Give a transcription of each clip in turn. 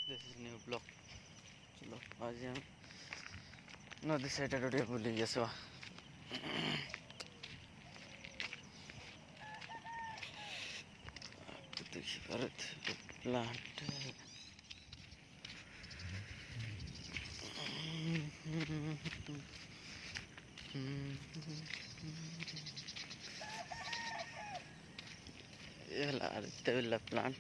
This is new blog. चलो आज हम नदी साइड आड़े बुली आसवा। देखिए प्लांट ये प्लांट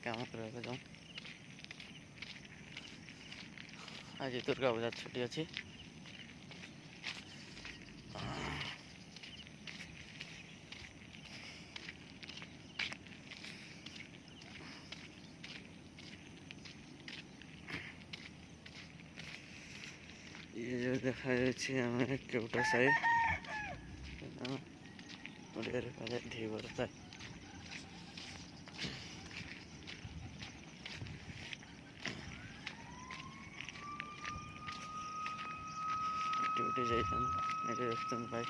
काम कर जाऊँ। आज दुर्गा पूजा छुट्टी अच्छी। ये जो देखा केवटा साई धीवरता ड्यूटी जाइए भाई।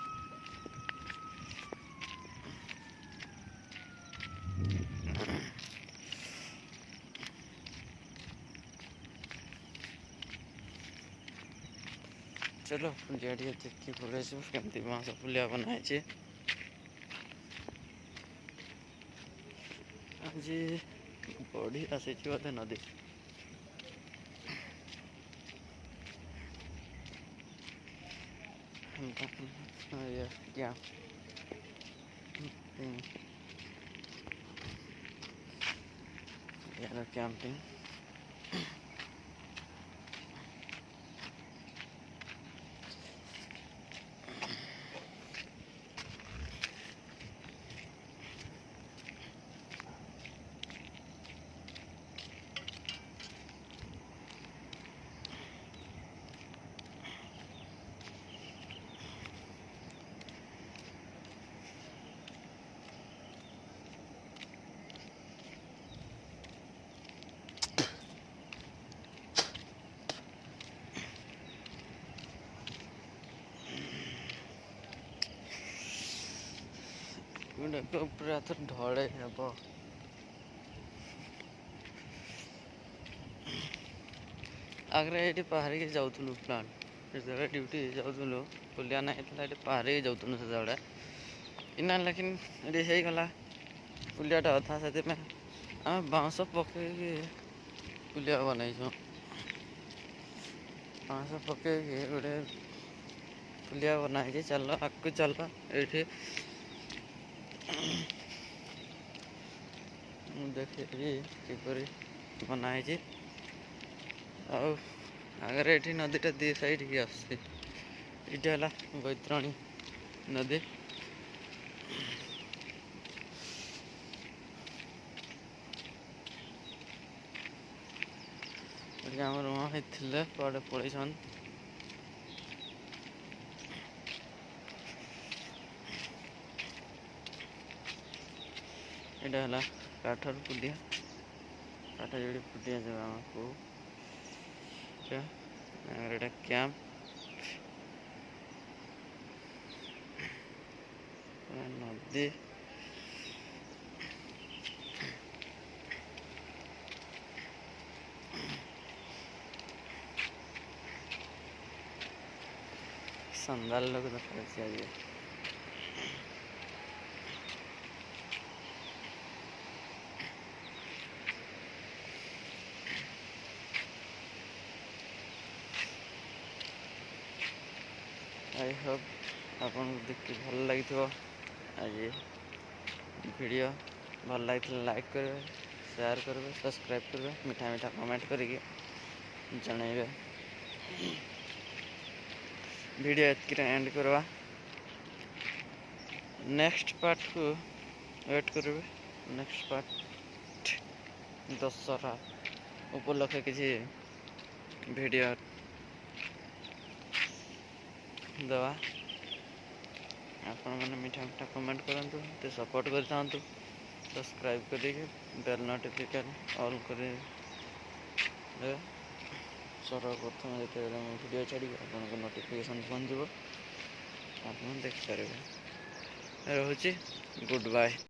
चलो जेडी देखी पड़े कमी बाँस पुलिया बनाई। आज बढ़ी आसी बोधे नदी क्या कैंपिंग पूरा तो ढले हे आगे ये पहाड़ी के जाऊँ प्लांट ड्यूटी जाऊँ पुलिया ना पहाड़ी के जाऊँ से इना लेकिन ये गला पुलियाटा अथा से आम बाँस पके पुलिया बनई बाँस पके गोटे पुलिया बनाई चल आगे चल ये देखिए किपर बनाई आगे ये नदीटा दी साइड की आसला बैतरणी नदी। आम वहाँ थे पड़े पड़े यहाँ काठर पुलिया काठ जोड़ी पुलिया जो आमको कैंप नदी संदाल लोग देखा आज आई होप आपन देख भल लगी आज वीडियो भल लगी लाइक करेंगे शेयर करेंगे सब्सक्राइब करेंगे मीठा मीठा कमेंट करके जनइबे। वीडियो एतक एंड करवा नेक्स्ट पार्ट को वेट करेंगे। नेक्स्ट पार्ट दशहरा उपलक्षे किसी वीडियो दवा आपण मैंने मीठा मीठा कमेंट करूँ तो सपोर्ट कर सब्सक्राइब करेंगे बेल नोटिफिकेशन ऑल कर सर्वप्रथम जो वीडियो छाड़ी आपको नोटिफिकेशन पहुँच आप देखिपारे। रोचे गुड बाय।